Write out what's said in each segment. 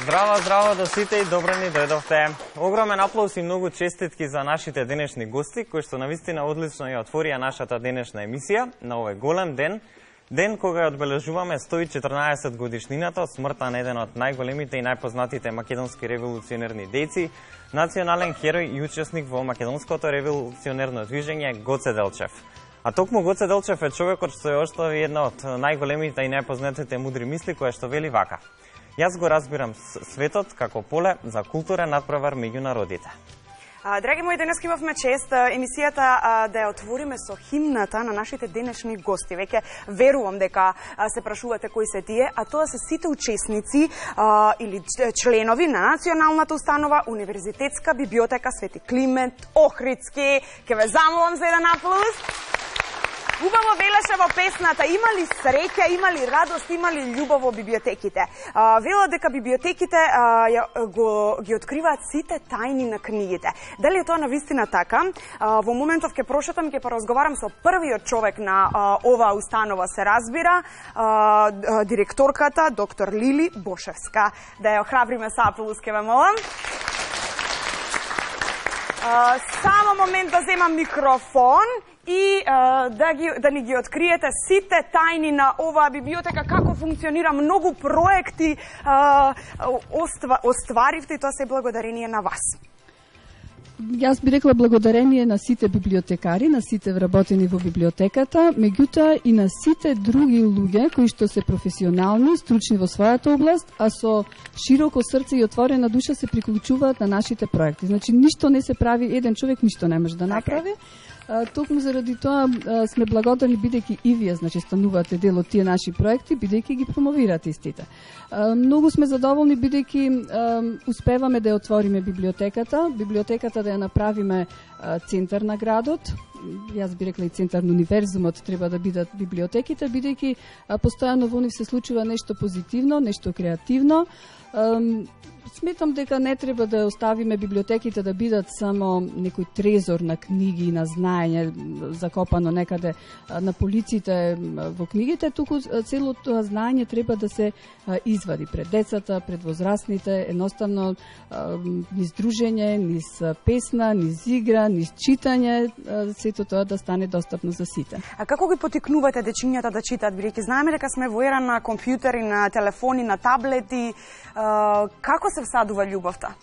Здраво, здраво до сите и добро ни дојдовте. Огромен аплауз и многу честитки за нашите денешни гости, кои што навистина одлично ја отворија нашата денешна емисија на овој голем ден. Ден кога ја одбележуваме 114 годишнината од смртта на еден од најголемите и најпознатите македонски револуционерни дејци, национален херој и учесник во македонското револуционерно движење Гоце Делчев. А токму Гоце Делчев е човекот што ја остави една од најголемите и најпознатите мудри мисли, која што вели вака: јас го разбирам светот како поле за културен надпревар меѓу народите. Драги мои, денес имавме чест емисијата да ја отвориме со химната на нашите денешни гости. Веќе верувам дека се прашувате кои се тие, а тоа се сите учесници или членови на Националната установа Универзитетска библиотека Свети Климент Охридски. Ке ве замолам за еден аплауз. Убаво велеше во песната: имали среќа, имали радост, имали љубов во библиотеките. Вела дека библиотеките ги откриваат сите тајни на книгите. Дали е тоа навистина така? Во моментов ќе прошетам и ќе поразговарам со првиот човек на оваа установа, се разбира, директорката доктор Лили Бошевска. Да ја охрабриме со аплауз, ке ве молам. Само момент да земам микрофон и да ни ги откриете сите тајни на оваа библиотека, како функционира, многу проекти остваривте и тоа се благодарение на вас. Јас би рекла благодарение на сите библиотекари, на сите вработени во библиотеката, меѓутоа и на сите други луѓе кои што се професионални, стручни во својата област, а со широко срце и отворена душа се приклучуваат на нашите проекти. Значи, ништо не се прави, еден човек ништо не може да направи. Токму заради тоа сме благодарни бидејќи и вие, значи, станувате дел од тие наши проекти, бидејќи ги промовирате истите. Многу сме задоволни бидејќи успеваме да ја отвориме библиотеката да ја направиме центар на градот. Јас би рекла и центар на универзумот треба да бидат библиотеките, бидејќи постојано во нив се случува нешто позитивно, нешто креативно. Сметам дека не треба да оставиме библиотеките да бидат само некој трезор на книги и на знаење закопано некаде на полиците во книгите, туку целото тоа знаење треба да се извади пред децата, пред возрастните, едноставно низ дружење, низ песна, низ игра, низ читање, сето тоа да стане достапно за сите. А како ги потикнувате дечињата да читаат, бидејќи знаеме дека сме во ера на компјутери, на телефони, на таблети, како се всадува љубовта?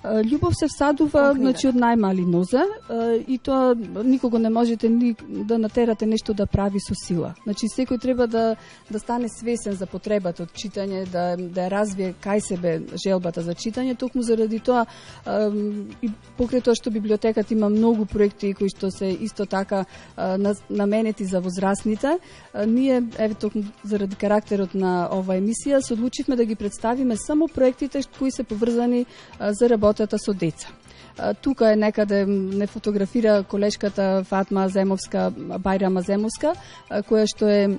Љубов се всадува од најмали нозе и тоа никого не можете да натерате нешто да прави со сила. Секој треба да стане свесен за потребата од читање, да ја развие кај себе желбата за читање, токму заради тоа и покрај тоа што библиотеката има многу проекти кои што се исто така наменети за возрастните, ние токму заради карактерот на оваа емисија се одлучивме да ги представиме само проектите кои се поврзани за работата со деца. Тука е некаде не фотографира колешката Фатма Земовска, Бајрама Земовска, која што е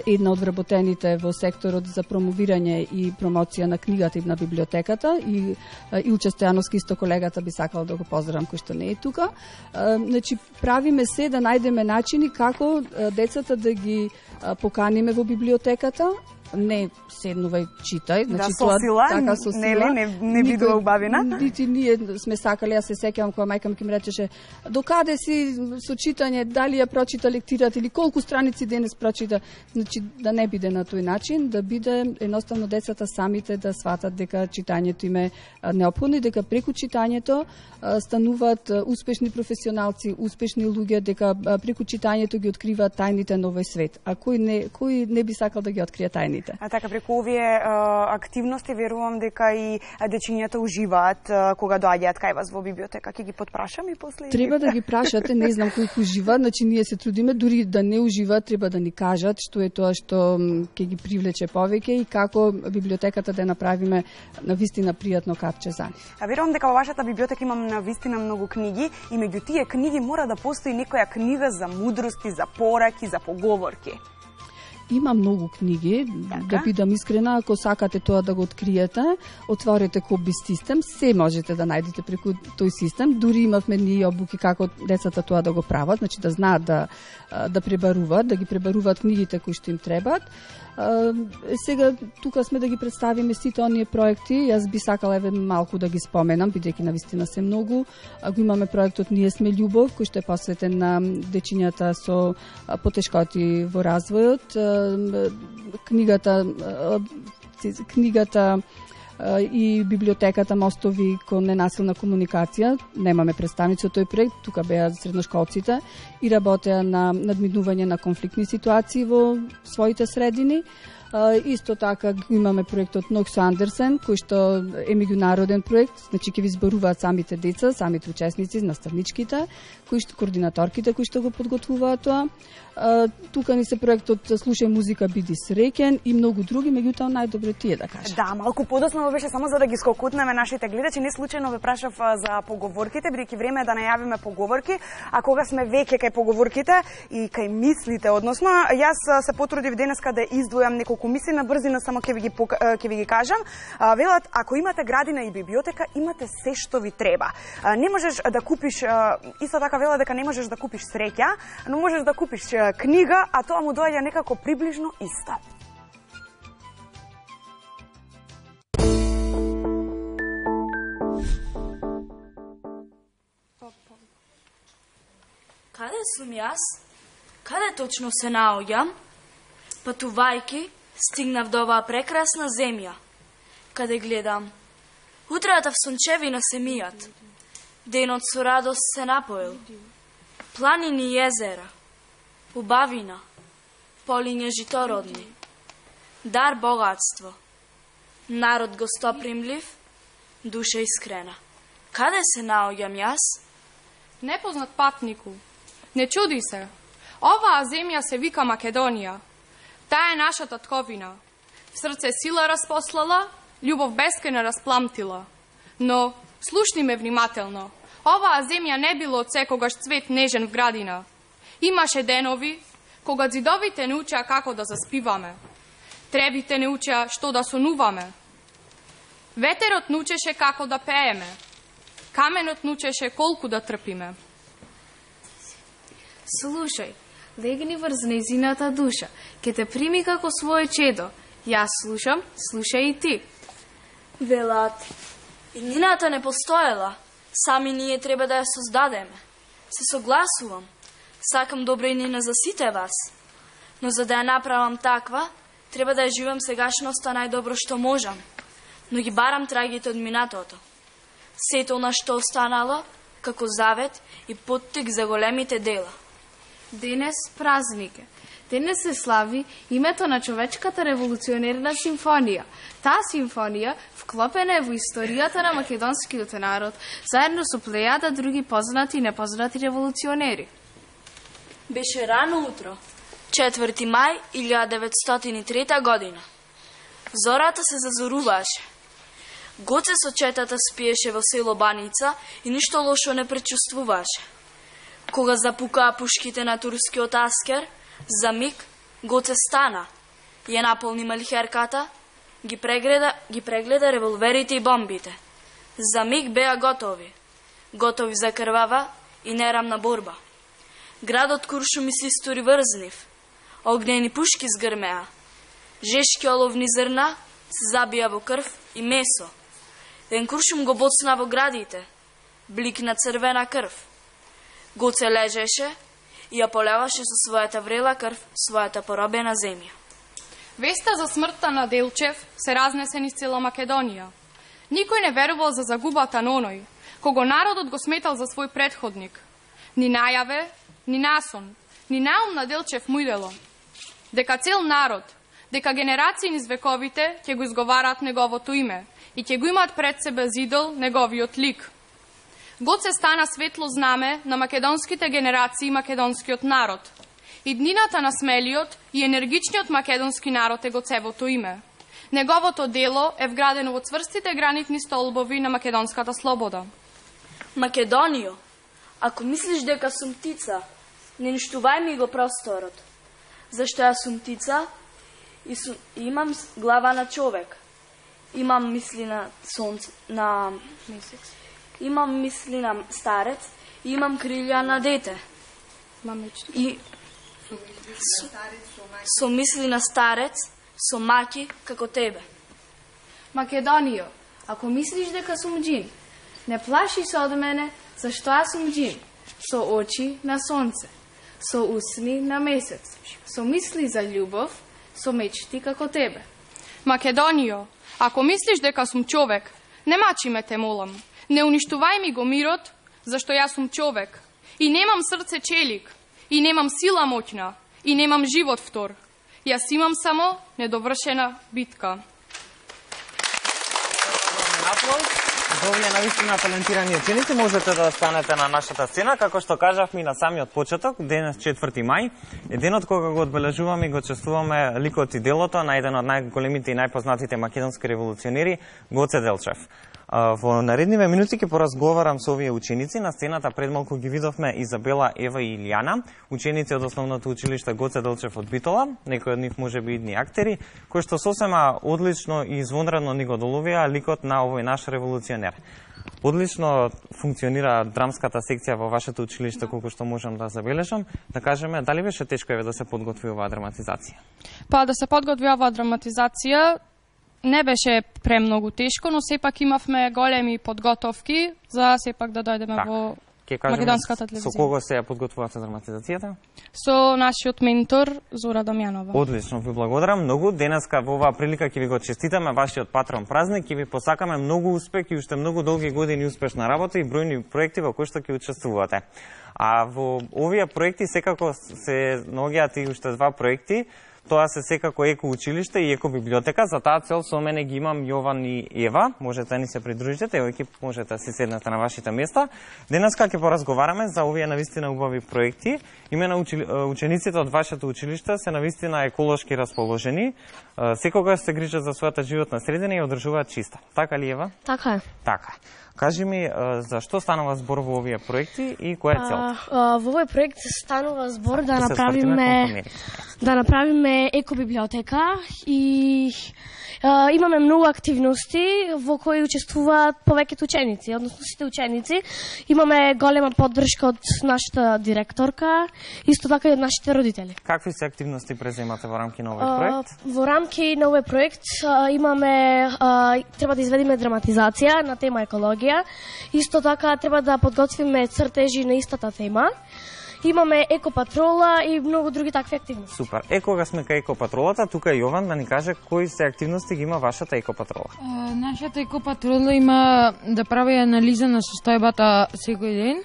една од вработените во секторот за промовирање и промоција на книгата и на библиотеката, и Илче Стојановски, исто колегата, би сакала да го поздравам кој што не е тука. Правиме се да најдеме начини како децата да ги поканиме во библиотеката, не седнувај, читај, со сила, така со сила, не бидува убавина. Нити ние сме сакале, јас се сеќавам кога мајка ми речеше докаде си со читање, дали ја прочита лектирата или колку страници денес прочита, да не биде на тој начин, да биде едноставно децата самите да сватат дека читањето им е неопходно и дека преку читањето стануваат успешни професионалци, успешни луѓе, дека преку читањето ги откриваат тајните на овој свет. А кој не би сакал да ги открие тајните? А така, преку овие активности верувам дека и дечињата уживаат кога доаѓаат кај вас во библиотека. Ќе ги потпрашаме и после? Треба да ги прашате, не знам кој ужива, ние се трудиме, дури да не уживаат, треба да ни кажат што е тоа што ќе ги привлече повеќе и како библиотеката да направиме навистина пријатно капче за нив. А верувам дека во вашата библиотека имам навистина многу книги и меѓу тие книги мора да постои некоја книга за мудрости, за пораки, за поговорки. Има многу книги, да бидам искрена, ако сакате тоа да го откриете, отворете Хобби систем, се можете да најдете преку тој систем. Дури имавме ние обуки како децата тоа да го прават, да знаат да пребаруваат, да ги пребаруваат книгите кои што им требаат. Сега тука сме да ги представиме сите оние проекти. Јас би сакала малку да ги споменам, бидејќи навистина се многу. Го имаме проектот Ние сме љубов, кој што е посветен на дечињата со потешкоти во развојот. Книгата и библиотеката Мостови кон ненасилна комуникација. Немаме представници од тој проект, тука беа средношколците и работеа на надминување на конфликтни ситуации во своите средини. Исто така имаме проектот Ноксо Андерсен, кој што е меѓународен проект, ќе ви зборуваат самите деца, самите учесници, наставничките, координаторките кои што го подготвуваат тоа. Тука ни се проектот Слушај музика, биди среќен и многу други, меѓутоа најдобро тие да кажам. Да, малку подоцна беше само за да ги скокутнеме нашите гледачи. Не случајно ве прашав за поговорките, бидејќи време е да најавиме поговорки, а кога сме веќе кај поговорките и кај мислите, односно, јас се потрудив денеска да издвојам неколку мисли на брзина, само ќе ви ги кажам. Велат, ако имате градина и библиотека, имате се што ви треба. Не можеш да купиш, исто така велат дека не можеш да купиш среќа, но можеш да купиш книга, а тоа му доаѓа некако приближно исто. Каде сум јас? Каде точно се наоѓам? Патувајки, стигнав до оваа прекрасна земја, каде гледам. Утрата в сончевина се мијат, денот со радост се напоил. Планини и езера, убавина, полиња житородни, дар богатство, народ гостопримлив, душа искрена. Каде се наоѓам јас? Непознат патнику, не чуди се. Оваа земја се вика Македонија. Таа е наша татковина. В срце сила распослала, љубов бескајна распламтила. Но, слушни ме внимателно, оваа земја не било од секогаш цвет нежен в градина. Имаше денови, кога зидовите не учеа како да заспиваме. Требите не учеа што да сонуваме. Ветерот не учеше како да пееме. Каменот не учеше колку да трпиме. Слушај, легни врз нејзината душа, ке те прими како своје чедо. Јас слушам, слушај и ти. Велат, иднината не постоела, сами ние треба да ја создадеме. Се согласувам, сакам добра иднина за сите вас, но за да ја направам таква, треба да ја живам сегашноста најдобро што можам, но ги барам трагите од минатото. сето на што останало, како завет и поттик за големите дела. Денес празник е. Денес се слави името на човечката револуционерна симфонија. Таа симфонија вклопена е во историјата на македонскиот народ, заедно со плејада други познати и непознати револуционери. Беше рано утро, 4. мај 1903 година. Зората се зазоруваше. Гоце со четата спиеше во село Баница и ништо лошо не пречувствуваше. Кога запукаа пушките на турскиот аскер, за миг Гоце стана, ја наполни малихерката, ги прегледа револверите и бомбите. За миг беа готови за крвава и нерамна борба. Градот Куршум се истори врзнив, огнени пушки згрмеа, жешки оловни зрна се забија во крв и месо. Ден Куршум го боцна во градите, бликна црвена крв. Гоце лежеше и ја полеваше со својата врела крв својата поробена земја. Веста за смртта на Делчев се разнесе низ цела Македонија. Никој не верувал за загубата на оној, кого народот го сметал за свој предходник. Ни најаве, ни насон, ни наум на Делчев му идело. Дека цел народ, дека генерации низ вековите ќе го изговараат неговото име и ќе го имаат пред себе зидол неговиот лик. Гоце стана светло знаме на македонските генерации и македонскиот народ. И днината на смелиот и енергичниот македонски народ е Гоцевото име. Неговото дело е вградено во цврстите гранитни столбови на македонската слобода. Македонио, ако мислиш дека сум птица, не ништувај ми го просторот. Зашто јас сум птица и имам глава на човек. Имам мисли на сонце, на месец. Имам мисли на старец и имам крилја на дете. И со мисли на старец, со маки како тебе. Македонио, ако мислиш дека сум џин, не плаши се од мене, зашто јас сум џин, со очи на сонце, со усни на месец, со мисли за љубов, со мечти како тебе. Македонио, ако мислиш дека сум човек, не мачи ме те молам. Не уништувај ми го мирот, зашто јас сум човек. И немам срце челик, и немам сила моќна, и немам живот втор. Јас имам само недовршена битка. За овие навистина талентирани ученици можете да станете на нашата сцена, како што кажавме на самиот почеток, денес 4. мај, е денот кога го одбележуваме и го чествуваме ликот и делото на еден од најголемите и најпознатите македонски револуционери, Гоце Делчев. Во наредниве минути ќе поразговарам со овие ученици. На сцената пред малку ги видовме Изабела, Ева и Илијана, ученици од основното училиште Гоце Делчев од Битола, некои од нив може би идни актери, кои што сосема одлично и извонредно ни го доловија ликот на овој наш револуционер. Одлично функционира драмската секција во вашето училиште, колку што можам да забележам. Да кажеме, дали беше тешко да се подготви оваа драматизација? Па да се подготви оваа драматизација не беше премногу тешко, но сепак имавме големи подготовки за сепак да дојдеме во македонската телевизија. Со кого се ја подготвувате драматизацијата? Со нашиот ментор Зора Дамјанова. Одлично, ви благодарам многу. Денеска во оваа прилика ќе ви го честитаме вашиот патрон празник, ќе ви посакаме многу успех и уште многу долги години успешна работа и бројни проекти во кои што ќе учествувате. А во овие проекти секако се наоѓаат и уште два проекти. Тоа се секако еко училиште и еко библиотека. За таа цел со мене ги имам Јован и Ева. Можете да ни се придружите, ево екип можете да си седнете на вашите места. Денеска ќе поразговараме за овие навистина убави проекти. Имена учениците од вашето училиште се навистина еколошки расположени. Секогаш се грижат за својата животна средина и одржуваат чиста. Така ли, Ева? Така е. Така. Кажи ми, за што станува збор во овие проекти и која е целта? Во овој проект станува збор да направиме екобиблиотека и имаме многу активности во кои учествуваат повеќето ученици, односно сите ученици. Имаме голема поддршка од нашата директорка, исто така и од нашите родители. Какви се активности преземате во рамки на овој проект? Во рамки на овој проект треба да изведиме драматизација на тема екологија. Исто така треба да подготвиме цртежи на истата тема. Имаме екопатрола и многу други такви активности. Супер. Кога сме кај екопатролата, тука е Јован да ни каже кои се активности ги има вашата екопатрола. Нашата екопатрола има да прави анализа на состојбата секој ден,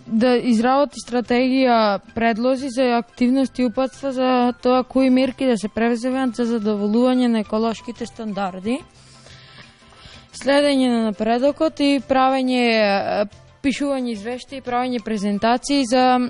да изработи стратегија, предлози за активности и упатства за тоа кои мерки да се превземат за задоволување на еколошките стандарди, следење на напредокот и правење пишување извештаи и правење презентации за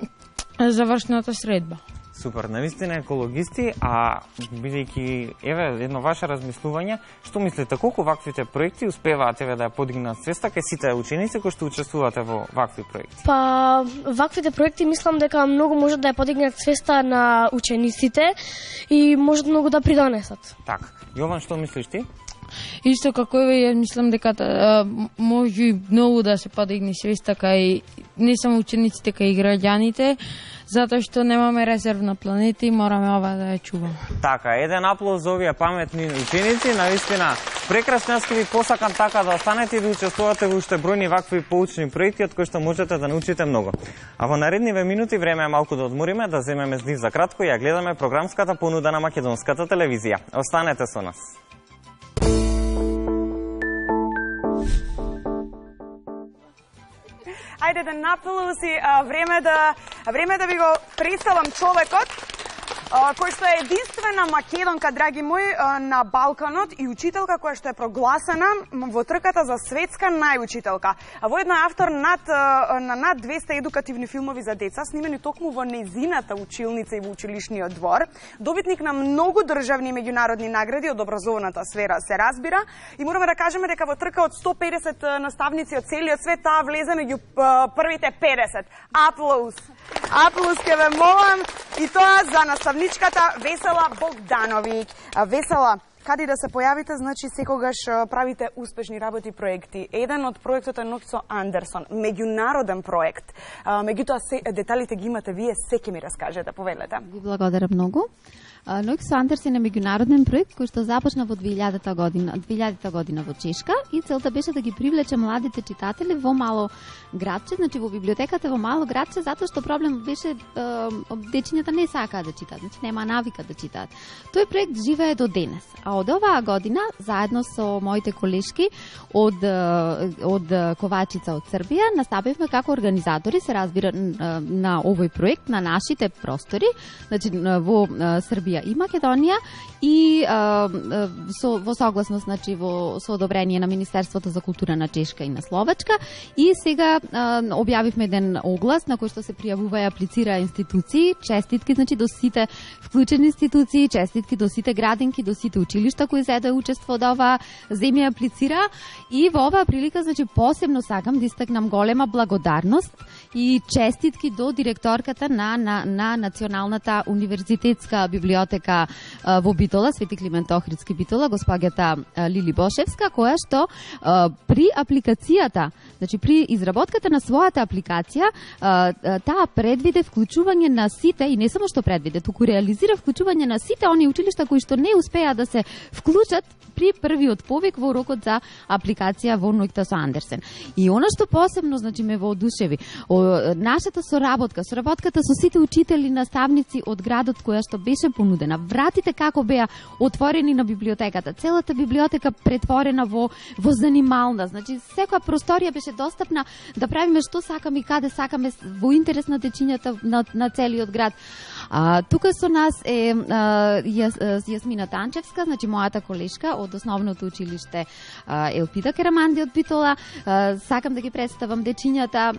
завршната средба. Супер, навистина екологисти, а бидејќи едно ваше размислување, што мислите колку ваквите проекти успеваат да ја подигнат свеста кај сите ученици кои што учествувате во вакви проекти? Па, ваквите проекти мислам дека многу можат да ја подигнат свеста на учениците и можат многу да придонесат. Така. Јован, што мислиш ти? Исто како ја мислам дека може многу да се подигне свеста кај не само учениците, кај и граѓаните, затоа што немаме резервна планета и мораме ова да ја чуваме. Така, еден аплауз за овие паметни ученици, навистина прекрасно, јас ќе ви посакам така да останете и да учествувате во уште бројни вакви поучни проекти од кои што можете да научите многу. А во наредниве минути време е малку да одмориме, да земеме здив за кратко и ја гледаме програмската понуда на македонската телевизија. Останете со нас. Ајде да наплуси време да ви го представам човекот кој што е единствена македонка, драги мои, на Балканот и учителка која што е прогласена во трката за светска најучителка. Воедно е автор на над 200 едукативни филмови за деца, снимени токму во незината училница и во училишниот двор. Добитник на многу државни и меѓународни награди од образовната сфера, се разбира. И мораме да кажеме дека во трка од 150 наставници од целиот свет таа влезе меѓу првите 50. Аплауз! Аплауз ке ве молам, и тоа за наставничката Весела Богдановиќ. Весела, каде да се појавите, значи секогаш правите успешни работи и проекти. Еден од проектот е Ноќ со Андерсон, меѓународен проект. Меѓутоа деталите ги имате вие, секи ми раскажете, повелете. Ви благодарам многу. Ноќ со Андерсон е меѓународен проект кој што започна во 2000 година во Чешка и целта беше да ги привлече младите читатели во мало градче, значи во библиотеката во мало градче, затоа што проблем беше дечињата не сакаат да читаат, значи нема навика да читаат. Тој проект живее до денес. А од оваа година, заедно со моите колешки од Ковачица од Србија, наставивме како организатори, се разбира, на овој проект на нашите простори, значи во Србија и Македонија и во согласност, значи со одобрение на Министерството за култура на Чешка и на Словачка, и сега објавивме еден оглас на кој што се пријавува и аплицира институции, честитки, значи до сите вклучени институции, честитки до сите градинки, до сите училишта кои зедоа учество да ова земја аплицира, и во оваа прилика, значи посебно сакам да истакнам голема благодарност и честитки до директорката на Националната универзитетска библиотека во Битола, Свети Климент Охридски Битола, госпоѓата Лили Бошевска, која што при апликацијата, значи при изработката на својата апликација, таа предвиде вклучување на сите, и не само што предвиде, туку реализира вклучување на сите оние училишта кои што не успеа да се вклучат при првиот повик во рокот за апликација во Ноќ со Андерсен. И она што посебно, значи, ме воодушеви, нашата соработката со сите учители, наставници од градот која што беше понудена, вратите како беа отворени на библиотеката, целата библиотека претворена во занимална, значи секоја просторија беше достапна да правиме што сакаме и каде сакаме во интерес на дечињата на целиот град. Тука со нас е Јасмина Танчевска, значи мојата колешка од основното училиште Елпида Кераманди од Битола. Сакам да ги представам дечињата.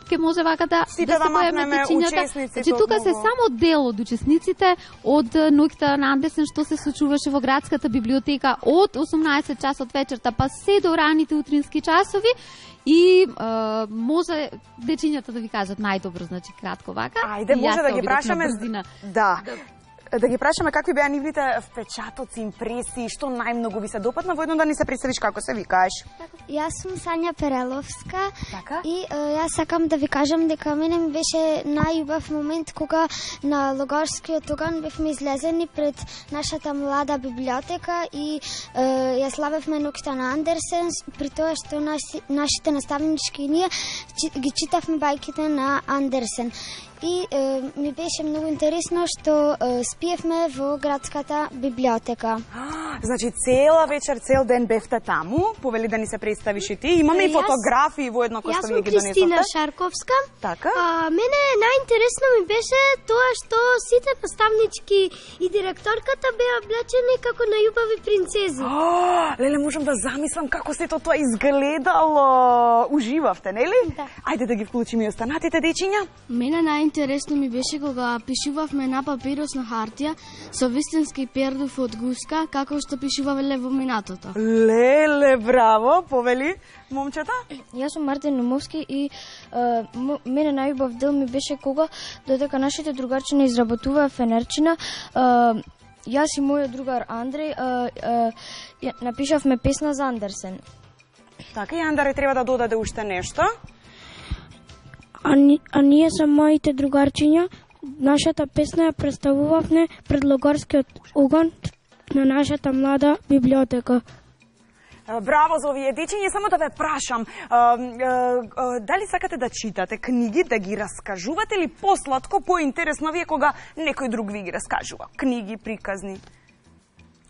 Ке може вака да се појавиме дечињата. Значи тука се само дел од учесниците од Ноќ на Андерсен што се случуваше во градската библиотека од 18 часот вечерта па се до раните утрински часови. И може дечињата да ви кажат најдобро, значи кратко вака. Ајде, може да ги прашаме. Да. да ги прашаме какви беа нивните впечатоци, импресии, што најмногу ви се допадна, во едно да ни се представиш како се викаш. Јас сум Сања Переловска. Така? И јас сакам да ви кажам дека мене ми беше најубав момент кога на Логорскиот оган бевме излезени пред нашата млада библиотека и ја славевме науките на Андерсен, при тоа што нашите наставнички и ние ги читавме бајките на Андерсен. И ми беше многу интересно што спиевме во градската библиотека. Значи цела вечер, цел ден бевте таму, повели да ни се представиш и ти. Имаме и фотографии во едно кој што ви ги донесовте. Јас сум Кристина Шарковска. Така? Мене најинтересно ми беше тоа што сите наставнички и директорката беа облечени како најубави принцези. Леле, можам да замислам како сето тоа изгледало. Уживавте, нели? Да. Ајде да ги вклучиме и останатите дечиња. Мене најинтересно ми беше кога пишувавме на папиросна хартија со вистински пердув од гуска, како што пишувале во минатото. Леле, браво, повели, момчета? Јас сум Мартин Номовски и мене најубав дел ми беше кога додека нашите другарчина изработуваа фенерчина, јас и мојот другар Андреј напишавме песна за Андерсен. Така, и Андаре треба да додаде уште нешто. А ние со моите другарчиња нашата песна ја представувавме пред Логорскиот оган на нашата млада библиотека. Браво за овие дечиња, само да ве прашам, дали сакате да читате книги, да ги раскажувате или посладко, поинтересно ви е кога некој друг ви ги раскажува? Книги, приказни.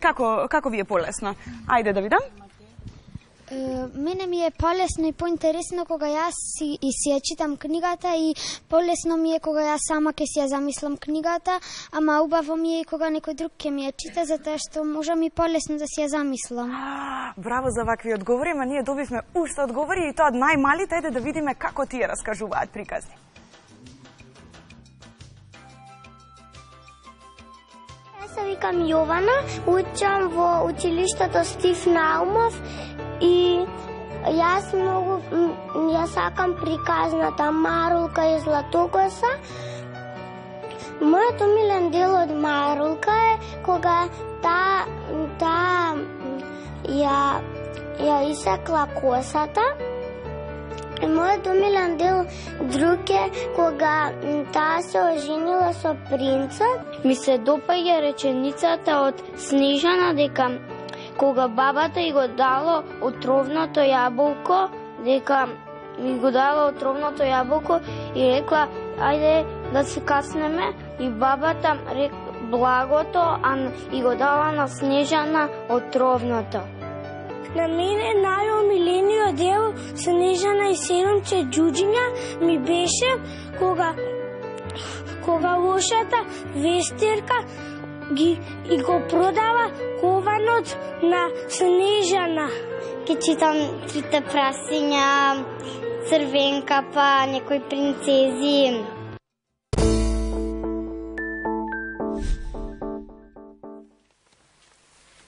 Како ви е полесно? Ајде да видам. Мене ми е полесно и поинтересно кога јас си ја читам книгата и полесно ми е кога јас сама ќе си ја замислам книгата, ама убаво ми е и кога некој друг ќе ми ја чита, затоа што можам и полесно да си ја замислам. Браво за вакви одговори, ама ние добивме уште одговори и тоа од најмалите, ајде да видиме како тие раскажуваат приказни. Јас се викам Јована, учам во училиштето Стив Наумов и јас сакам приказната Марулка и Златокоса. Мојот омилен дел од Марулка е кога ја исекла косата. Мојот омилен дел друг е кога таа се оженила со принцот. Ми се допаѓа реченицата од Снежана дека кога бабата и го дало отровното јаболко, дека ми го дала отровното јаболко и рекла ајде да се каснеме и бабата благото и го дала на Снежана отровното. На мене најомилениот дел Снежана и 7 џуџиња ми беше кога лошата вестерка и го продава кованот на Снежана. Ке читам Трите прасиња, Црвенка, па некои принцези.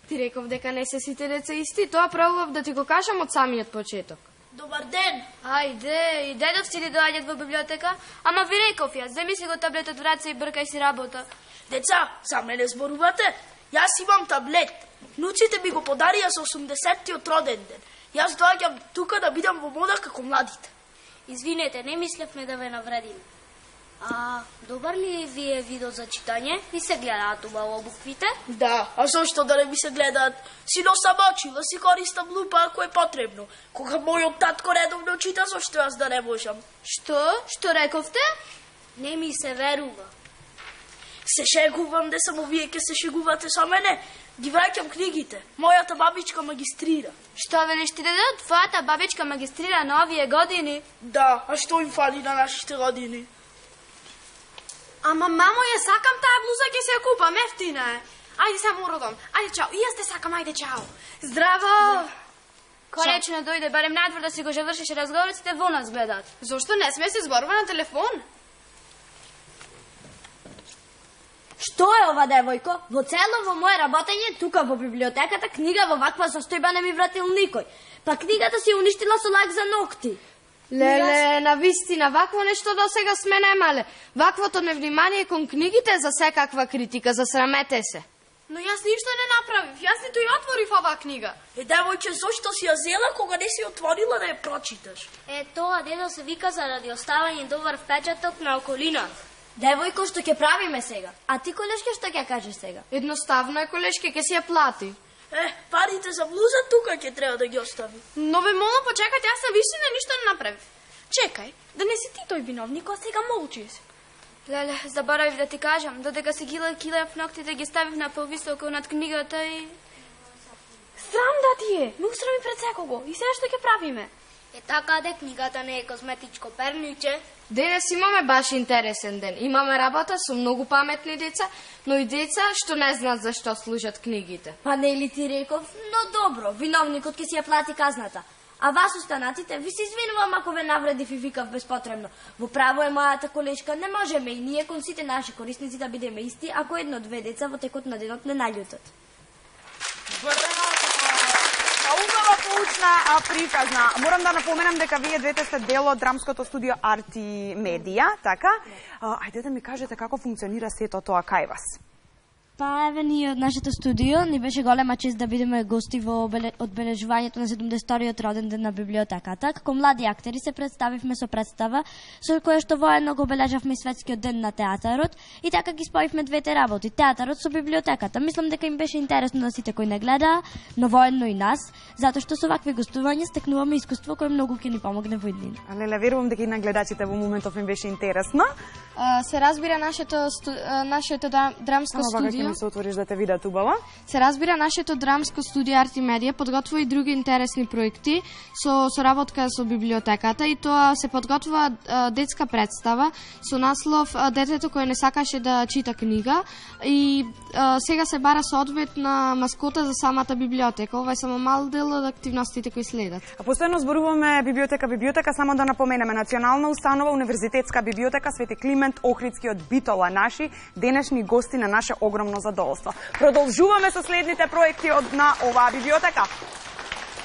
Ти реков дека не се сите деца исти, тоа правував да ти го кажам од самиот почеток. Добар ден! Ајде, и дедов си ли доаѓат во библиотека? Ама ви реков јас, земи си го таблетот в раце и бркај си работа. Деца, за мене зборувате? Јас имам таблет. Нуците ми го подарија со 80-тиот роден ден. Јас доаѓам тука да бидам во мода како младите. Извинете, не мислевме да ве навредиме. Добар ли ви е видео за читање? Ви се гледаат убаво буквите? Да, а зошто да не ми се гледаат? Си носам очи, да си користам лупа ако е потребно. Кога мојот татко редовно чита, зошто јас да не можам? Што рековте? Не ми се верува. Се шегувам, де само вие ке се шегувате со мене. Ги враќам книгите. Мојата бабичка магистрира. Што велиш ти дедо? Твојата бабичка магистрира на овие години? Да, а што им фали на нашите години? Ама мамо, ја сакам таа блуза, ќе се ја купам, ефтина е. Ајде само родом. Ајде чао. И јас те сакам, ајде чао. Здраво! Конечно дојде, барем надвор да си го завршиш разговорите, во нас гледаат. Зошто не сме се зборува на телефон? Што е ова, девојко? Во цело во моје работење тука во библиотеката книга во ваква состојба не ми вратил никој. Па книгата си уништила со лак за ногти. Леле, навистина, вакво нешто до сега сме немале. Ваквото невнимание кон книгите за секаква критика, засрамете се. Но јас ништо не направив, јас ниту ја отворив оваа книга. Девојче, зошто си ја зела кога не си отворила да ја прочиташ? Тоа дедо се вика заради оставање добар впечаток на околината. Девојко, што ќе правиме сега? А ти, колешке, што ќе кажеш сега? Едноставно е, колешке, ќе си ја плати. Парите за блуза тука ќе треба да ги остави. Но ве молам, почекајте, јас навистина ништо не направив. Чекај, да не си ти тој виновник, а сега молчи си. Леле, заборавив да ти кажам, додека се килев ноктите ги ставив на повисоко над книгата и... Срам да ти е, ме усрами пред секого. И сега што ќе правиме? Така де книгата не е козметичко перниче. Денес имаме баш интересен ден. Имаме работа со многу паметни деца, но и деца што не знаат за што служат книгите. Па не ли ти реков? Но добро, виновникот ќе си ја плати казната. А вас останатите, ви се извинувам ако ве навредив и викав безпотребно. Во право е мојата колешка, не можеме и ние кон сите наши корисници да бидеме исти, ако едно-две деца во текот на денот не наљутат. Убава поучна приказна. Морам да напоменам дека вие двете сте дел од драмското студио Арти Медија, така? Ајде да ми кажете како функционира сето тоа кај вас. Па еве ние од нашето студио ни беше голема чест да бидеме гости во одбележувањето на 70-тиот роден ден на библиотеката. Како млади актери се представивме со представа со која што воедно го обележавме светскиот ден на театарот и така ги споивме двете работи, театарот со библиотеката. Мислам дека им беше интересно на сите кои не гледаа, но воедно и нас, затоа што со вакви гостувања стекнуваме искуство кое многу ќе ни помогне во иднина. Леле, верувам дека и на гледачите во моментов им беше интересно. Се разбира нашето драмско студио. Се отвориш да те видат убава. Се разбира, нашето драмско студио Арти Медија подготвува и други интересни проекти со соработка со библиотеката и тоа се подготвува детска представа со наслов Детето кое не сакаше да чита книга и сега се бара соодвет на маскота за самата библиотека. Ова е само мал дел од активностите кои следат. Постојано зборуваме библиотека, само да напоменеме Национална установа Универзитетска библиотека Свети Климент Охридски од Битола, наши денешни гости на наше огромно задоволство. Продолжуваме со следните проекти на оваа библиотека.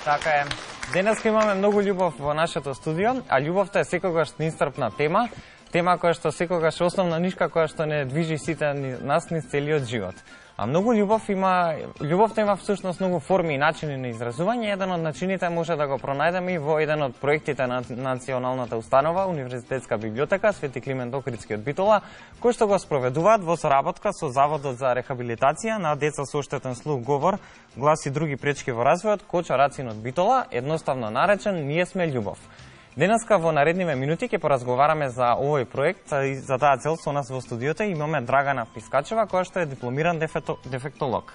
Така е. Денес имаме многу љубов во нашето студио, а љубовта е секогаш неисцрпна тема, тема која што секогаш основна нишка која што не движи сите нас низ целиот живот. А многу љубовта има всушност многу форми и начини на изразување. Еден од начините може да го пронајдеме и во еден од проектите на Националната установа Универзитетска библиотека Свети Климент Охридски од Битола, кои што го спроведуваат во соработка со Заводот за рехабилитација на деца со оштетен слух, говор, глас и други пречки во развојот Кочо Рацин од Битола, едноставно наречен Ние сме љубов. Денеска во наредниве минути ќе поразговараме за овој проект и за таа цел со нас во студиото имаме Драгана Пискачева, која што е дипломиран дефектолог.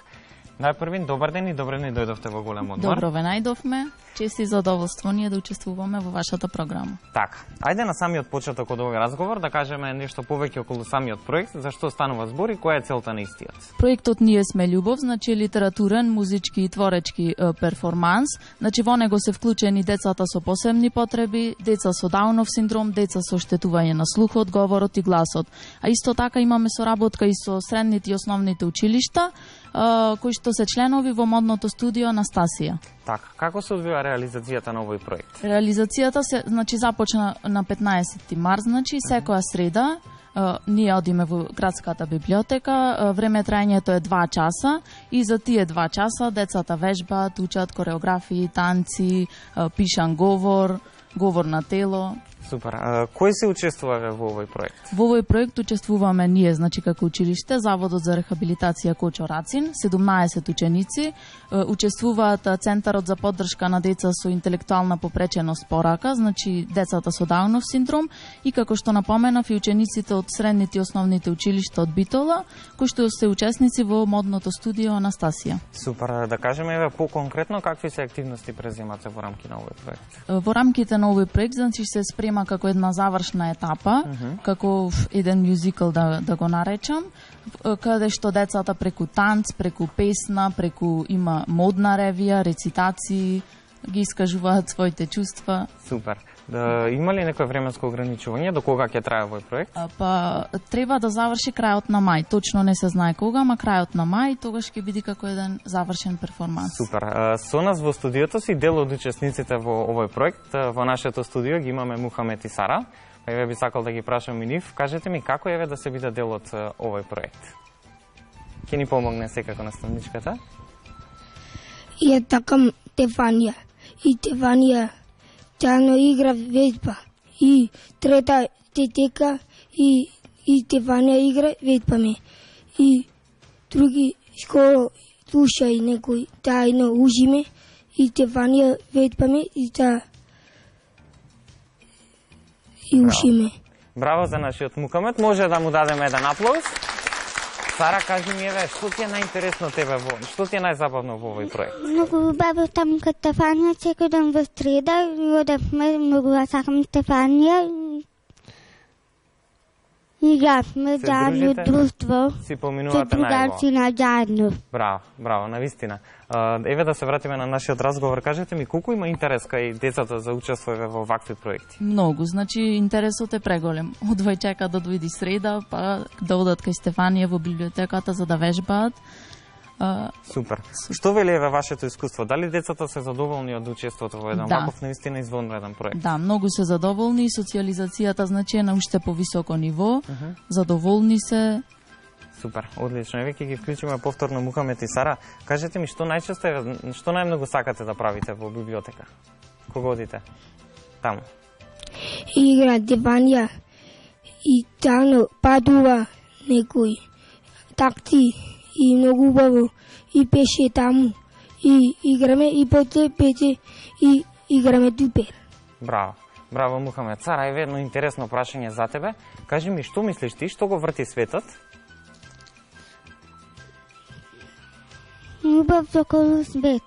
Најпрвин, добар ден и добре ни дојдовте во голем одмор. Добро ве најдовме. Чест и задоволство ние да учествуваме во вашата програма. Така, ајде на самиот почеток од овој разговор да кажеме нешто повеќе околу самиот проект, зашто станува збор и која е целта на истиот. Проектот Ние сме љубов, значи литературен, музички и творечки перформанс, значи во него се вклучени децата со посебни потреби, деца со Даунов синдром, деца со оштетување на слухот, говорот и гласот. А исто така имаме соработка и со средните и основните училишта, кои што се членови во модното студио Анастасија. Така, како се одвива реализацијата на овој проект? Реализацијата се започна на 15 март, значи секоја среда ние одиме во градската библиотека, време трајањето е 2 часа и за тие 2 часа децата вежбаат, учат кореографии, танци, пишан говор на тело. Супер. Кој се учествува во овој проект? Во овој проект учествуваме ние, значи како училиште, Заводот за рехабилитација Кочо Рацин, 17 ученици, учествуваат Центарот за поддршка на деца со интелектуална попреченост порака, значи децата со Даунов синдром и како што напоменав и учениците од средните и основните училишта од Битола, кои што се учесници во модното студио Анастасија. Супер, да кажеме еве поконкретно какви се активности преземате во рамки на овој проект? Во рамките на овој проект значи се спрема како една завршна етапа, како еден мюзикл да го наречам, каде што децата преку танц, преку песна, преку има модна ревија, рецитации, ги искажуваат своите чувства. Супер. Има ли некое временско ограничување до кога ќе трае овој проект? Па треба да заврши крајот на мај. Точно не се знае кога, ама крајот на мај тогаш ќе биде како еден завршен перформанс. Супер. Со нас во студиото си дел од учесниците во овој проект. Во нашето студио ги имаме Мухамед и Сара. Па еве би сакал да ги прашам и нив. Кажете ми како еве да се биде дел од овој проект? Ќе ни помогне секако наставничката? Ја такам Стефанија. И Стефанија тјано игра ведба. И трета тетека и Стефанија игра ведбаме. И други скоро слушај некој тајно ужиме и Стефанија ведбаме и та и ушиме. Браво за нашиот Мухамед. Може да му дадеме еден аплауз. Сара, кажи ми еве, што ти е најинтересно тебе што ти е најзабавно во овој проект? Многу убаво таму кај Стефанија, секој ден во среда, одевме, многу сакам Стефанија. Игравме заедно друштво. Си поминувате најво. Другарци на заедно. Браво, браво, навистина. Еве да се вратиме на нашиот разговор. Кажете ми колку има интерес кај децата за учествување во вакви проекти? Многу, значи интересот е преголем. Одвај чека да дојди среда, па да одат кај Стефанија во библиотеката за да вежбаат. Супер. Што вели еве вашето искуство? Дали децата се задоволни од учеството во еден ваков навистина извонреден проект? Да, многу се задоволни, социализацијата значи е на уште повисоко ниво, задоволни се. Супер, одлично. Еве ќе ги вклучиме повторно Мухамед и Сара. Кажете ми што најчесто што најмногу сакате да правите во библиотека? Кога одите? Таму. Игра Стефанија и тано падува некој такти. И многу убаво и пеше таму и играме и поте пете и играме тупер. Браво. Браво Мухамед. Сара, еве едно интересно прашање за тебе. Кажи ми што мислиш ти, што го врти светот? Убав околу свет.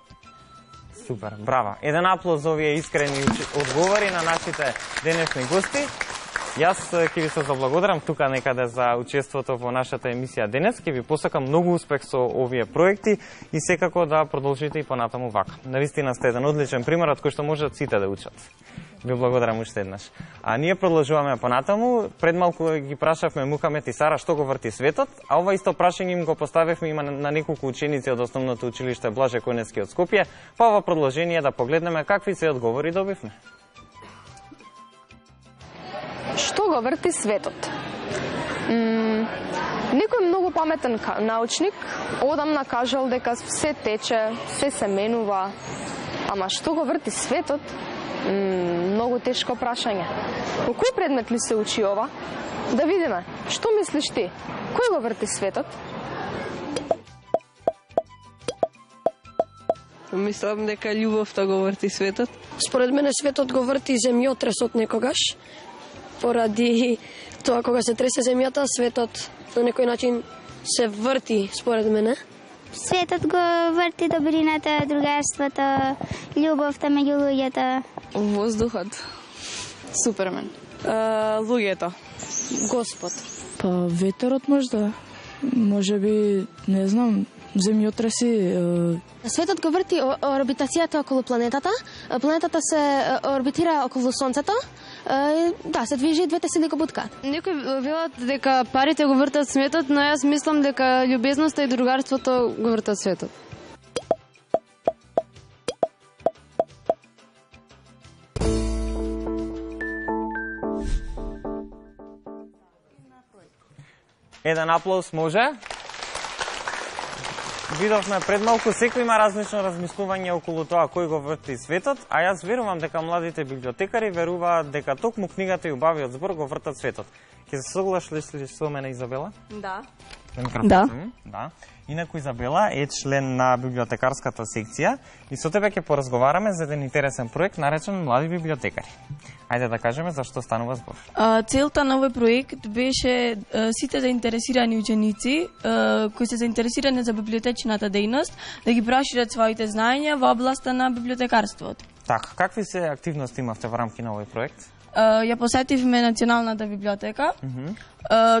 Супер, браво. Еден аплауз за овие искрени одговори на нашите денешни гости. Јас ќе ви се заблагодарам тука некаде за учеството во нашата емисија денес. Ќе ви посакам многу успех со овие проекти и секако да продолжите и понатаму вака. Навистина сте еден одличен пример од кој што можат сите да учат. Ви благодарам уште еднаш. А ние продолжуваме понатаму. Пред малку ги прашавме Мухамед и Сара што го врти светот, а ова исто прашање им го поставивме има на неколку ученици од основното училиште Блаже Којневски од Скопје. Па ова продолжение да погледнеме какви се одговори добивме. Што го врти светот? Некој многу паметен научник одамна кажал дека се тече, се менува. Ама што го врти светот? Многу тешко прашање. Во кој предмет ли се учи ова? Да видиме. Што мислиш ти? Кој го врти светот? Мислам дека љубовта го врти светот. Според мене светот го врти земјотресот некогаш. Поради тоа кога се тресе земјата, светот на некој начин се врти, според мене. Светот го врти добрината, другарството, љубовта меѓу луѓето. Воздухот. Супермен. Луѓето. Господ. Па ветерот можда. Може би, не знам, земјотреси. Светот го врти орбитацијата околу планетата. Планетата се орбитира околу Сонцето. Да, се движи двете сили го буткаат. Некои велат дека парите го вртат светот, но јас мислам дека љубезноста и другарството го вртат светот. Еден аплауз може. Видовме пред малку, секој има различно размислување околу тоа кој го врти светот, а јас верувам дека младите библиотекари веруваат дека токму книгата и убавиот збор го вртат светот. Ќе се согласиш ли со мене, Изабела? Да. Да. Инаку Изабела е член на библиотекарската секција и со тебе ќе поразговараме за еден интересен проект наречен Млади библиотекари. Ајде да кажеме за што станува збор. Целта на овој проект беше сите заинтересирани ученици кои се заинтересирани за библиотечната дејност да ги прошират своите знаења во областа на библиотекарството. Така, какви се активности имавте во рамки на овој проект? Ја посетивме Националната библиотека,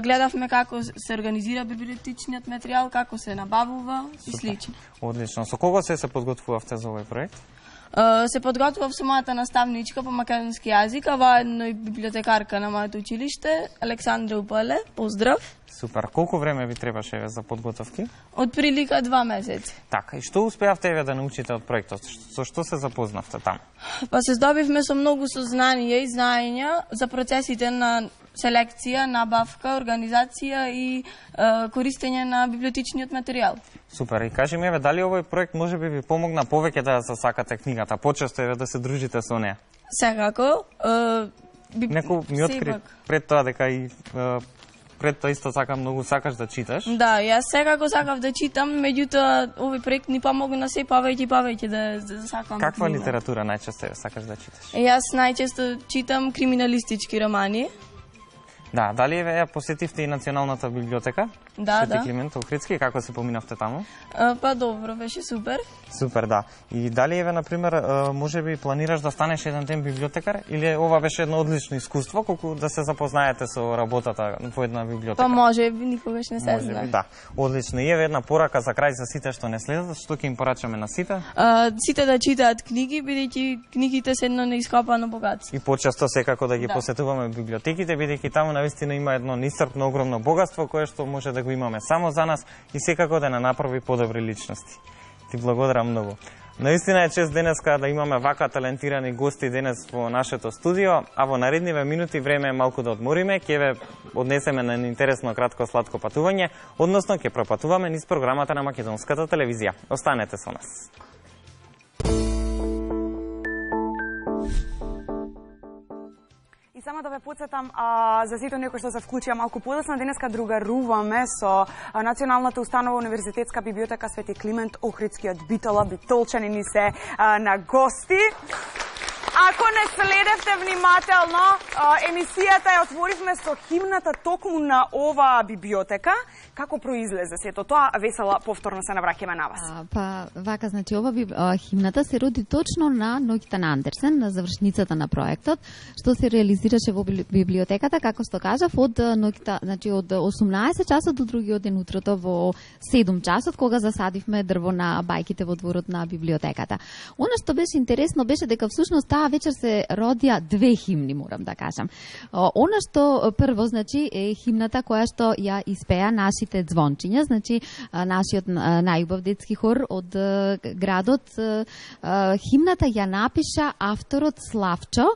гледавме како се организира библиотечниот материјал, како се набавува и слично. Одлично. Со кого се подготвувавте за овој проект? Се подготвував со мојата наставничка по македонски јазик, а воедно и библиотекарка на моето училиште, Александра Упале. Поздрав! Супер. Колку време ви требаше за подготовки? Од прилика 2 месеци. Така, и што успеавте еве да научите од проектот? Со што се запознавте таму? Па се здобивме со многу сознание и знаења за процесите на селекција, набавка, организација и користење на библиотечниот материјал. Супер. И кажи ми, еве, дали овој проект може би ви помогна повеќе да ја засакате книгата, почесто еве да се дружите со неа? Секако. Некој ми откри пред тоа дека и пред тоа исто така многу сакаш да читаш. Да, јас секако сакав да читам, меѓутоа овој проект ни помогна се повеќе и повеќе да сакам. Каква литература најчесто сакаш да читаш? Јас најчесто читам криминалистички романи. Да, дали еве ја посетивте и Националната библиотека? Да, Свети Климент Охридски, како се поминавте таму? Па добро, беше супер. Супер, да. И дали еве на пример можеби планираш да станеш еден ден библиотекар или ова беше едно одлично искуство колку да се запознаете со работата во една библиотека? Па може би никогаш не се знае. Да, одлично. И еве една порака за крај за сите што не следат, што ќе им порачаме на сите? Сите да читаат книги, бидејќи книгите се едно неископано богатство. И почесто секако да ги посетуваме библиотеките, бидејќи таму навистина има едно неисцрпно огромно богатство кое што може да го имаме само за нас и секако да не направи подобри личности. Ти благодарам многу. Наистина е чест денеска да имаме вака талентирани гости денес во нашето студио, а во наредниве минути време е малку да одмориме, ќе ве однесеме на интересно кратко сладко патување, односно ќе пропатуваме низ програмата на Македонската телевизија. Останете со нас. Само да ве подсетам за сите оние кои што се вклучија малку подоцна, денеска другаруваме со Националната установа Универзитетска библиотека Свети Климент Охридски од Битола. Битолчани ни се на гости. Ако не следевте внимателно, емисијата ја отворивме со химната токму на оваа библиотека. Како произлезе сето тоа? Весела, повторно се навраќаме на вас. Па, вака, значи, ова химната се роди точно на ноќта на Андерсен, на завршницата на проектот, што се реализираше во библиотеката, како што кажав, од ноќта, значи од 18 часот до другиот ден утрото во 7 часот, кога засадивме дрво на бајките во дворот на библиотеката. Она што беше интересно беше дека всушност таа вечер се родија 2 химни, морам да кажам. Она што прво, значи, е химната која што ја испеа нашите звончиња, значи нашиот најубав детски хор од градот. Химната ја напиша авторот Славчо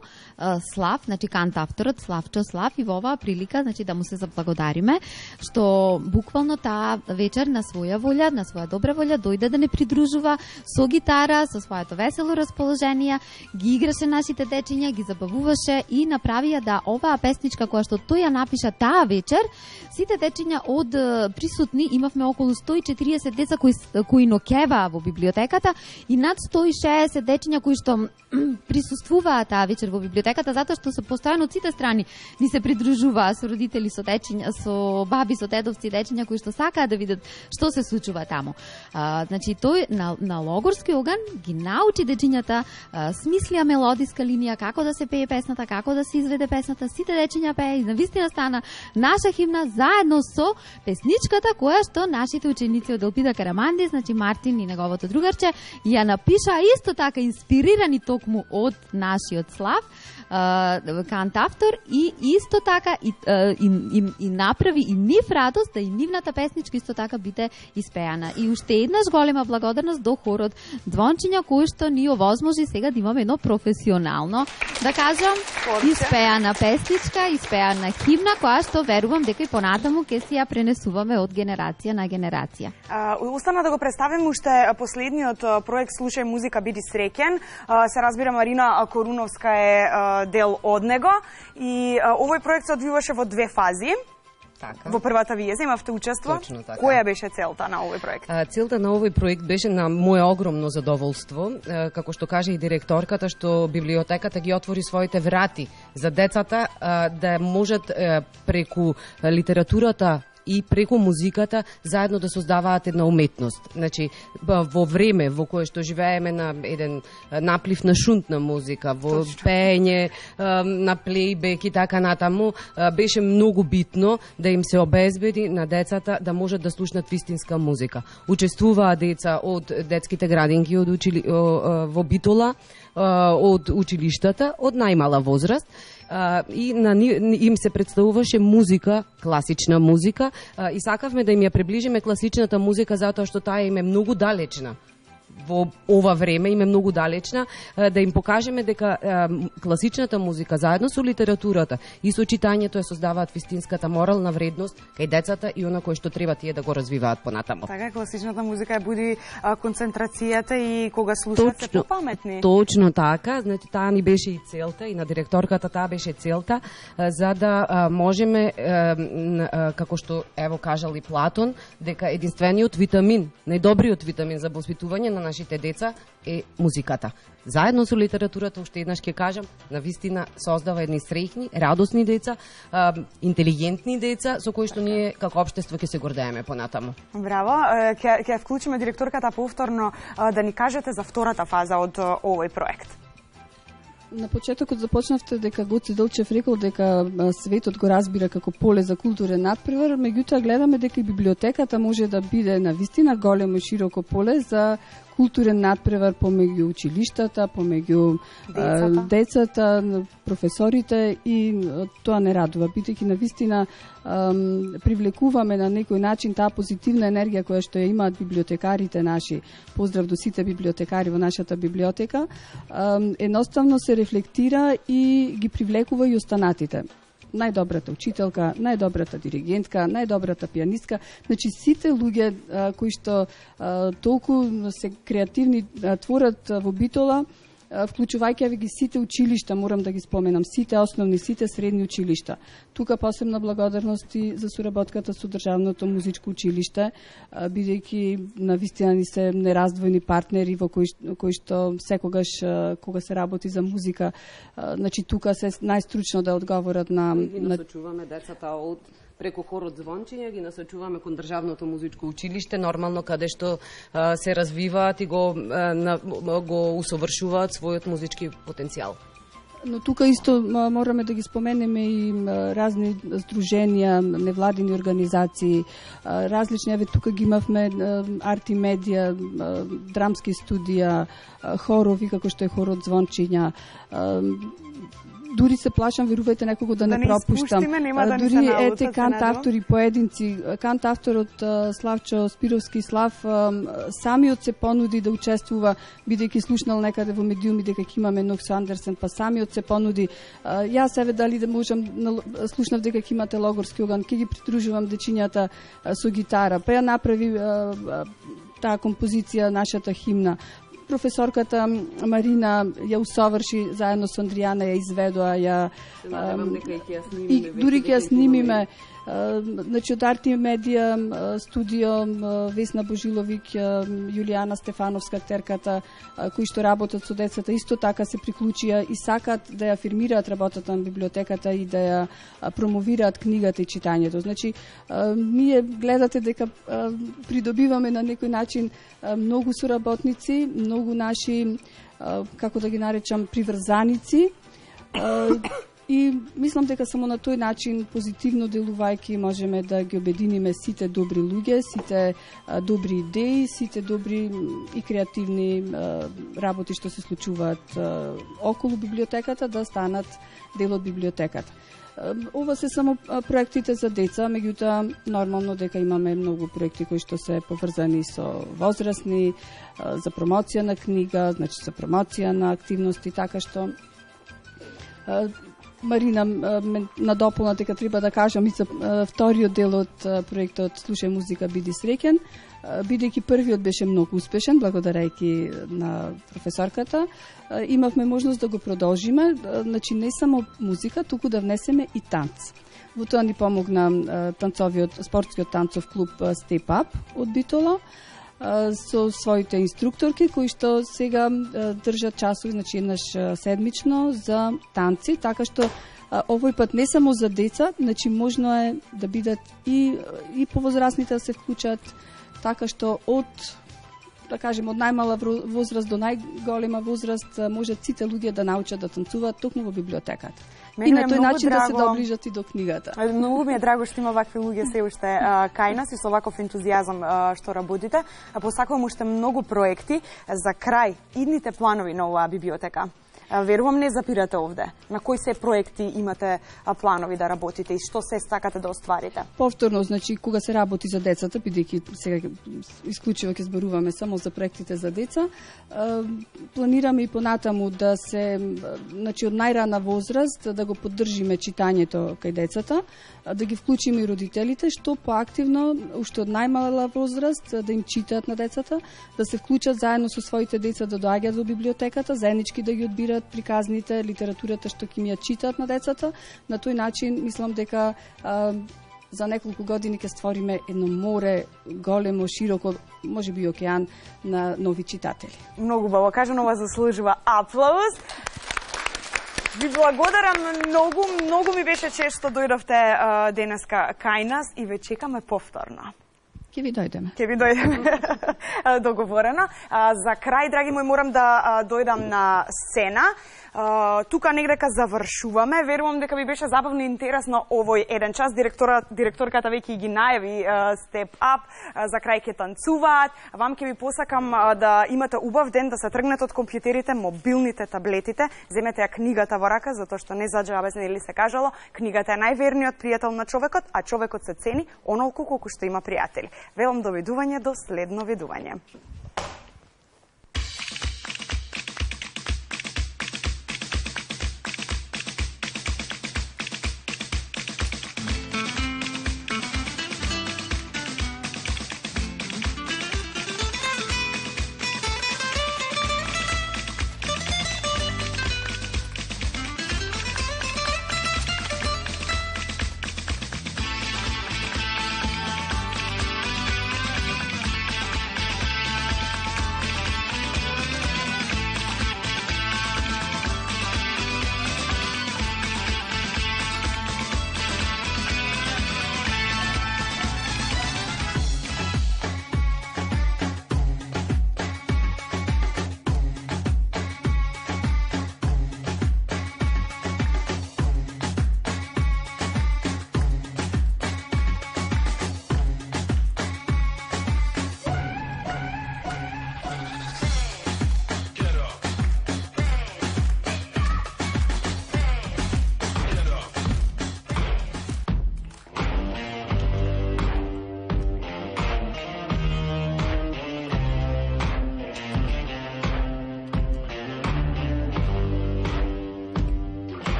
Слав, значи кант авторот Славчо Слав, и во оваа прилика, значи, да му се заблагодариме што буквално таа вечер на своја волја, на своја добра волја дојде да не придружува со гитара, со своето весело расположение, ги играше нашите дечиња, ги забавуваше и направија да оваа песничка која што тој ја напиша таа вечер, сите дечиња од присутни, имавме околу 140 деца кои ноќеваа во библиотеката и над 160 дечиња кои што присуствуваа таа вечер во библиотеката, затоа што се постојано од сите страни ни се придружуваа со родители, со дечиња, со баби, со дедовци, дечиња кои што сакаат да видат што се случува таму. Значи тој на логорски оган ги научи дечињата, смислија мелодиска линија, како да се пее песната, како да се изведе песната, сите дечиња пее и навистина стана наша химна заедно со песничката која што нашите ученици од Елпида Караманди, значи Мартин и неговото другарче, ја напиша исто така инспирирани токму од нашиот Слав, кант автор, и исто така и направи и нив радост да и нивната песничка исто така биде испеана. И уште еднаш голема благодарност до хорот Звончиња кој што ни овозможи сега да имаме едно професионално, да кажам, испеана песничка, испеана химна, која што верувам дека и понатаму ќе си ја пренесуваме од генерација на генерација. Остана да го представим уште последниот проект Слушај музика, биди среќен. Се разбира Марина Коруновска е дел од него и овој проект се одвиваше во 2 фази. Така. Во првата вие имавте учество. Точно така. Која беше целта на овој проект? Целта на овој проект беше на мое огромно задоволство, како што каже и директорката, што библиотеката ги отвори своите врати за децата да можат преку литературата и преку музиката заедно да создаваат една уметност. Значи, во време во кое што живееме на еден наплив на шунтна музика, во пеење, на плейбек и така натаму, беше многу битно да им се обезбеди на децата да можат да слушнат вистинска музика. Учествуваа деца од детските градинки во Битола, од училиштата, од најмала возраст, и им се представуваше музика, класична музика, и сакавме да им ја приближиме класичната музика затоа што таа им е многу далечна. Во ова време им е многу далечна, да им покажеме дека класичната музика заедно со литературата и со читањето ја создаваат вистинската морална вредност кај децата и она кој што треба тие да го развиваат понатаму. Така, класичната музика ја буди концентрацијата и кога слушаат се попаметни. Точно така, значи таа ни беше и целта, и на директорката таа беше целта, за да можеме, како што ево кажал и Платон, дека единствениот витамин, најдобриот витамин за воспитување на нашите деца е музиката. Заедно со литературата, уште еднаш ќе кажам, навистина создава едни среќни, радосни деца, интелигентни деца, со кои што ние како општество ќе се гордееме понатаму. Браво, ќе вклучиме директорката повторно да ни кажете за втората фаза од овој проект. На почетокот започнавте дека Гоце Делчев рекол дека светот го разбира како поле за културен надпревар, меѓутоа гледаме дека и библиотеката може да биде навистина големо и широко поле за културен надпревар помеѓу училиштата, помеѓу децата, професорите, и тоа не радува, бидејќи навистина привлекуваме на некој начин таа позитивна енергија која што ја имаат библиотекарите наши. Поздрав до сите библиотекари во нашата библиотека. Едноставно се рефлектира и ги привлекува и останатите. Најдобрата учителка, најдобрата диригентка, најдобрата пианистка, значи сите луѓе кои што толку се креативни творат во Битола, вклучувајќи ги сите училишта, морам да ги споменам, сите основни, сите средни училишта. Тука посебна благодарности за соработката со Државното музичко училиште, бидејќи навистина ни се нераздвојни партнери во кои што секогаш кога се работи за музика, значи тука се најстручно да одговорат на насочуваме децата од преку хорот Звончиња, ги насочуваме кон Државното музичко училиште, нормално каде што се развиваат и го усовршуваат својот музички потенцијал. Но тука исто мораме да ги споменеме и разни здруженија, невладини организации, различни, еве тука ги имавме арт и медија, драмски студија, хорови како што е хорот Звончиња. Дури се плашам, верувајте, некого да не пропуштам. Дури ете кантавтори, поединци, кантавторот Славчо Спировски Слав самиот се понуди да учествува, бидејќи слушнал некаде во медиуми дека ќе имаме нов Сандерсен, па самиот се понуди. Јас еве дали да можам, слушнав дека ќе имате логорски оган, ќе ги придружувам дечињата со гитара, па ја направи таа композиција, нашата химна. Професорката Марина ја усоврши заедно со Андријана, ја изведоа, и дури ќе ја снимиме. Значи од Арт и медија студио Весна Божиловиќ, Јулијана Стефановска, актерката, кои што работат со децата, исто така се приклучија и сакат да ја афирмираат работата на библиотеката и да ја промовираат книгата и читањето. Значи, ние гледате дека придобиваме на некој начин многу соработници, многу наши, како да ги наречам, приврзаници, и мислам дека само на тој начин, позитивно делувајќи, можеме да ги обединиме сите добри луѓе, сите добри идеи, сите добри и креативни работи што се случуваат околу библиотеката, да станат дел од библиотеката. Ова се само проектите за деца, меѓутоа нормално дека имаме многу проекти кои што се поврзани со возрастни, за промоција на книга, значи за промоција на активности, така што Марина надополна дека треба да кажам и за вториот дел од проектот Слушај музика, биди среќен, бидејќи првиот беше многу успешен, благодарејќи на професорката. Имавме можност да го продолжиме, значи не само музика, туку да внесеме и танц. Во тоа ни помогна спортскиот танцов клуб Step Up од Битола, со своите инструкторки кои што сега држат часови, значи еднаш седмично за танци, така што Овој пат не само за деца, значи можно е да бидат и повозрастните да се вклучат, така што од да кажем, од најмала возраст до најголема возраст можат сите луѓе да научат да танцуваат токму во библиотеката. И на тој начин да се доближат и до книгата. Многу ми е драго што има вакви луѓе се уште кај нас и со ваков ентузијазам што работите. Посакувам уште многу проекти за крај идните планови на оваа библиотека. Верувам не запирате овде. На кои се проекти имате планови да работите и што се сакате да остварите? Повторно, значи, кога се работи за децата, бидејќи сега исклучиво ќе зборуваме само за проектите за деца, планираме и понатаму да се, значи, од најрана возраст да го поддржиме читањето кај децата, да ги вклучиме и родителите, што поактивно, уште од најмала возраст, да им читаат на децата, да се вклучат заедно со своите деца да доаѓаат во библиотеката, заеднички да ги одбираат приказните, литературата што ќе ми ја читаат на децата. На тој начин, мислам дека за неколку години ќе створиме едно море, големо, широко, може би океан на нови читатели. Многу баво, кажано, ова заслужува аплауз. Ви благодарам многу ми беше чест што дојдовте денеска кај нас и ве чекаме повторно. Ќе ви дојдеме. Ќе ви дојдеме. Договорено. За крај, драги мои, морам да дојдам на сцена. Тука негдека завршуваме. Верувам дека ви беше забавно и интересно овој еден час. Директорката веќе ги најави Step Up, за крај ќе танцуваат. Вам ќе ви посакам да имате убав ден, да се тргнете од компјутерите, мобилните, таблетите, земете ја книгата во рака, затоа што не заџабе нели се кажало, книгата е најверниот пријател на човекот, а човекот се цени онолку колку што има пријатели. Велам довидување до следно видување.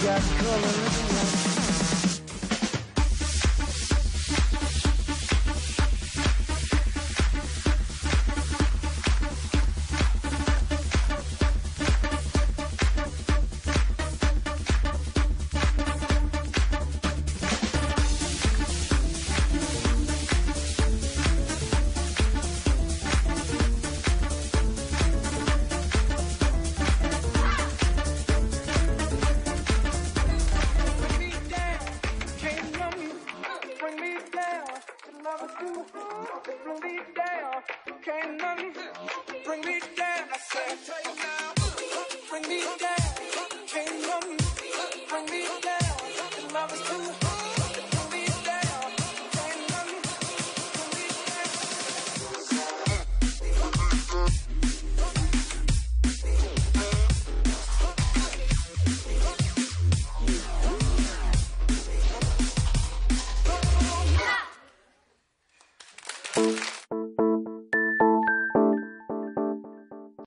got color in the light. Bring me down,